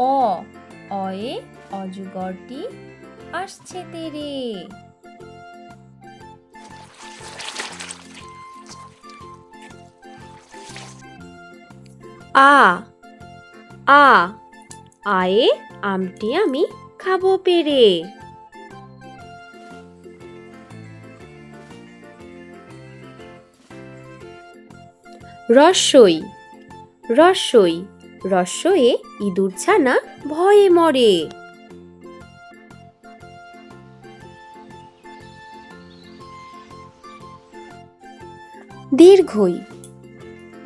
অ অয়ে অজগরটি আসছে তেরে। আ আ আয়ে আমটি আমি খাবো পেরে। রস্যই রস্যই রস্যয়ে ইঁদুর ছানা ভয়ে মরে। দীর্ঘই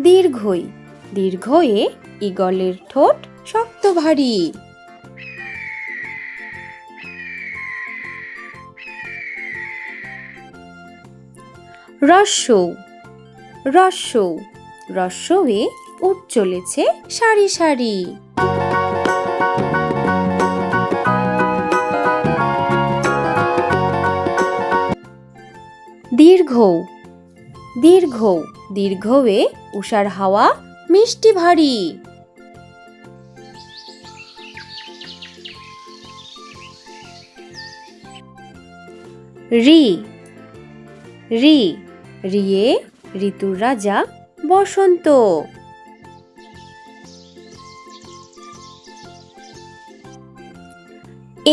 দীর্ঘই দীর্ঘয়ে ঈগলের ঠোঁট শক্ত ভারী। রস্যৌ রস্যৌ রস্যয়ে উট চলেছে সারি সারি। দীর্ঘৌ দীর্ঘৌ দীর্ঘয়ে উষার হাওয়া মিষ্টি ভারী। রি রি রিয়ে ঋতুর রাজা বসন্ত।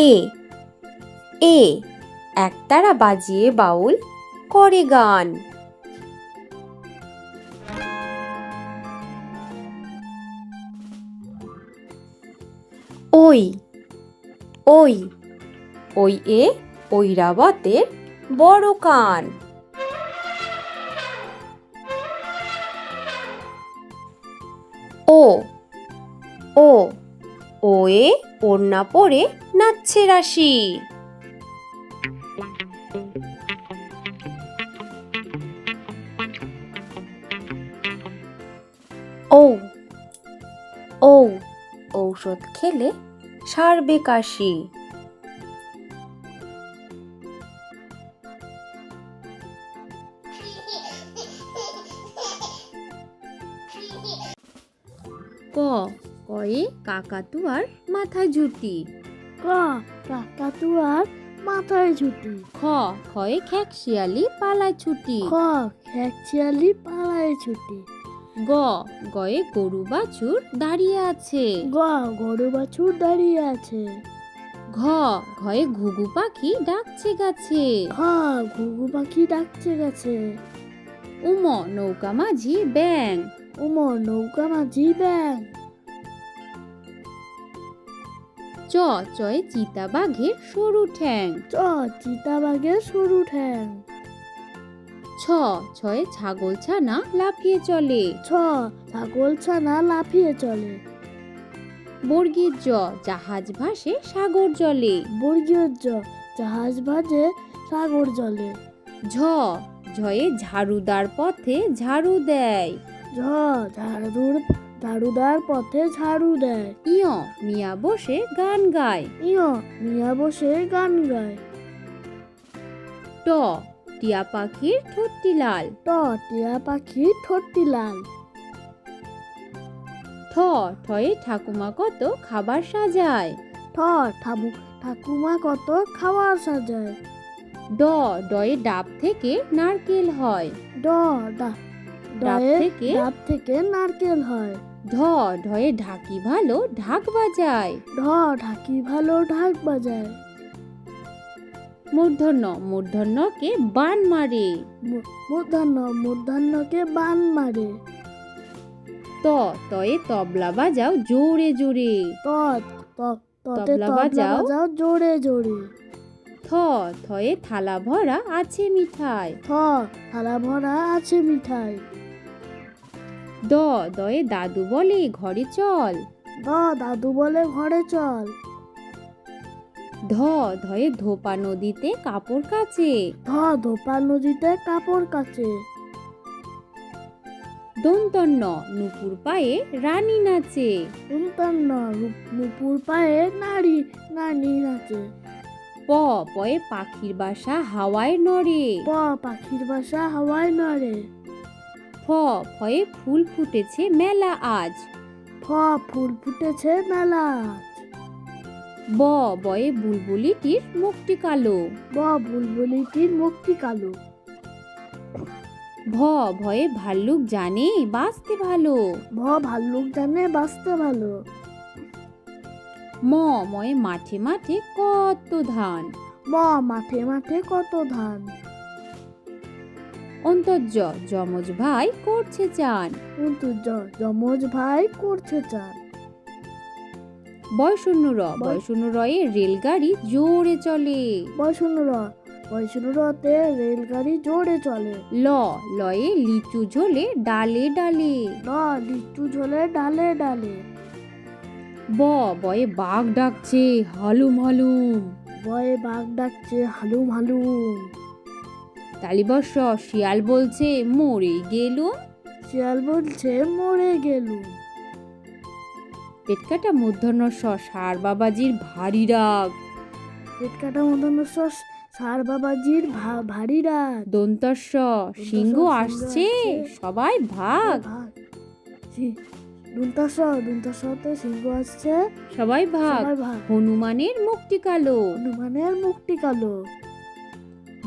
এ এ একতারা বাজিয়ে বাউল করে গান। ওই ওই ওই এ ঐরাবতের বড় কান। ও ও ওয়ে ওড়না পরে নাচছে রাশি। ঔ ঔ ঔষধ খেলে সারবে কাশি। ক কয়ে কাকাতুয়ার মাথায় ঝুঁটি। ক কাকাতুয়ার মাথায় ঝুঁটি। খ খয়ে খেকশিয়ালি পালায় ছুটি। খ খেকশিয়ালি পালায় ছুটি। গ গয়ে গরু বাছুর দাঁড়িয়ে আছে। গ গরু বাছুর দাঁড়িয়ে আছে। ঘ ঘয়ে ঘুঘু পাখি ডাকছে গাছে। খ ঘুঘু পাখি ডাকছে গাছে। উম নৌকা মাঝি ব্যাং। উম নৌকা মাঝি ব্যাং। চ চয়ে চিতা বাঘের সরু ঠ্যাং। চ চিতাবাঘের সরু ঠ্যাং। ছ ছয়ে ছাগল ছানা লাফিয়ে চলে। ছ ছাগল ছানা লাফিয়ে চলে। বর্গীর জ জাহাজ ভাসে সাগর জলে। বর্গীয় জ জাহাজ ভাজে সাগর জলে। ঝ ঝয়ে ঝাড়ুদার পথে ঝাড়ু দেয়। ঝ ঝাড়ুদার পথে ঝাড়ু দেয়। ইয় মিয়া বসে গান গায়। ইয় মিয়া বসে গান গায়। ট টিয়া পাখির ঠোঁটটি লাল। ট টিয়া পাখি ঠোঁটটি লাল। ঠ ঠয়ে ঠাকুমা কত খাবার সাজায়। ঠ ঠাকুমা কত খাবার সাজায়। ড ডয়ে ডাব থেকে নারকেল হয়। ড ডাব থেকে নারকেল হয়। ঢ ঢয়ে ঢাকি ভালো ঢাক বাজায়। ঢ ঢাকি ভালো ঢাক বাজায়। মূর্ধন্য মূর্ধন্যকে বান মারে। মূর্ধন্যকে বান মারে। ত তয়ে তবলা বাজাও জোরে জোরে। ততে তবলা বাজাও জোরে জোরে। থ থয়ে থালা ভরা আছে মিঠাই। থ থালা ভরা আছে মিঠাই। দ দয়ে দাদু বলে ঘরে চল। দাদু বলে ঘরে চল। ধ ধয়ে ধোপা নদীতে কাপড় কাচে। ধোপা নদীতে কাপড় কাচে। দন্তন্য নুপুর পায়ে রানী নাচে। নুপুর পায়ে নারী নাচে। প পয়ে পাখির বাসা হাওয়ায় নড়ে। প পাখির বাসা হাওয়ায় নড়ে। ফ ফয়ে ফুল ফুটেছে মেলা আজ। ফ ফুল ফুটেছে মেলা আজ। ব বয়ে বুলবুলিটির মুখটি কালো। ব বুলবুলিটির মুখটি কালো। ভ ভয়ে ভাল্লুক জানে বাঁচতে ভালো। ভ ভাল্লুক জানে বাঁচতে ভালো। ম ময়ে মাঠে মাঠে কত ধান। ম মাঠে মাঠে কত ধান। অন্তর্য যমজ ভাই করছে চান। কিন্তু যমজ ভাই করছে চান। বয়শূন্য র বয়শূন্য রয়ে রেলগাড়ি জোরে চলে। বয়শূন্য রতে রেলগাড়ি জোরে চলে। ল লয়ে লিচু ঝোলে ডালে ডালে। ল লিচু ঝোলে ডালে ডালে। ব বয়ে বাঘ ডাকছে হালুম হালুম। বয়ে বাঘ ডাকছে হালুম হালুম। তালিবর্ষ শিয়াল বলছে মরে গেলুম। শিয়াল বলছে মরে গেলুম। পেটকাটা মূর্ধন্য স সার বাবাজির ভারী রাগ। পেট কাটা মদন সার বাবাজির ভারী রাগ। দন্তস্ব সিংহ আসছে সবাই ভাগ। দুন্তাসতে সিংহ আসছে সবাই ভাগ। সবাই ভাগ। হনুমানের মুখটি কালো। হনুমানের মুখটি কালো।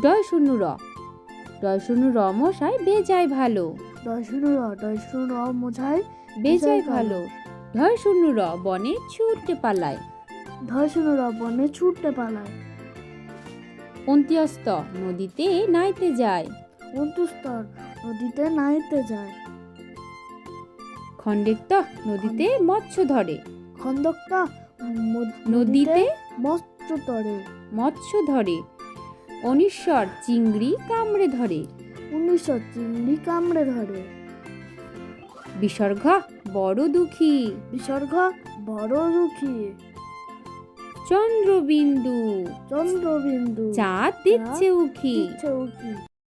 ডয়শূন্য র ডয়শূন্য র মশাই বেজায় ভালো। দয়শূন্য র মোছায় বেজায় ভালো। ঢয়শূন্য র বনে ছুটে পালায়। ধয়শূন্য র বনে ছুটতে পালায়। অন্ত্যস্ত নদীতে নাইতে যায়। অন্তুস্তর নদীতে নাইতে যায়। খণ্ডেক্ত নদীতে মৎস্য ধরে। খন্দকটা নদীতে মৎস্য মৎস্য ধরে। ধরে। অনিশ্বর চিংড়ি কামড়ে ধরে। 1900 চিংড়ি কামড়ে ধরে। বিসর্গ বড় দুঃখী। বিসর্গ বড় দুঃখী। চন্দ্রবিন্দু চন্দ্রবিন্দু চাঁদ দিচ্ছে উখি। দিচ্ছে উকি।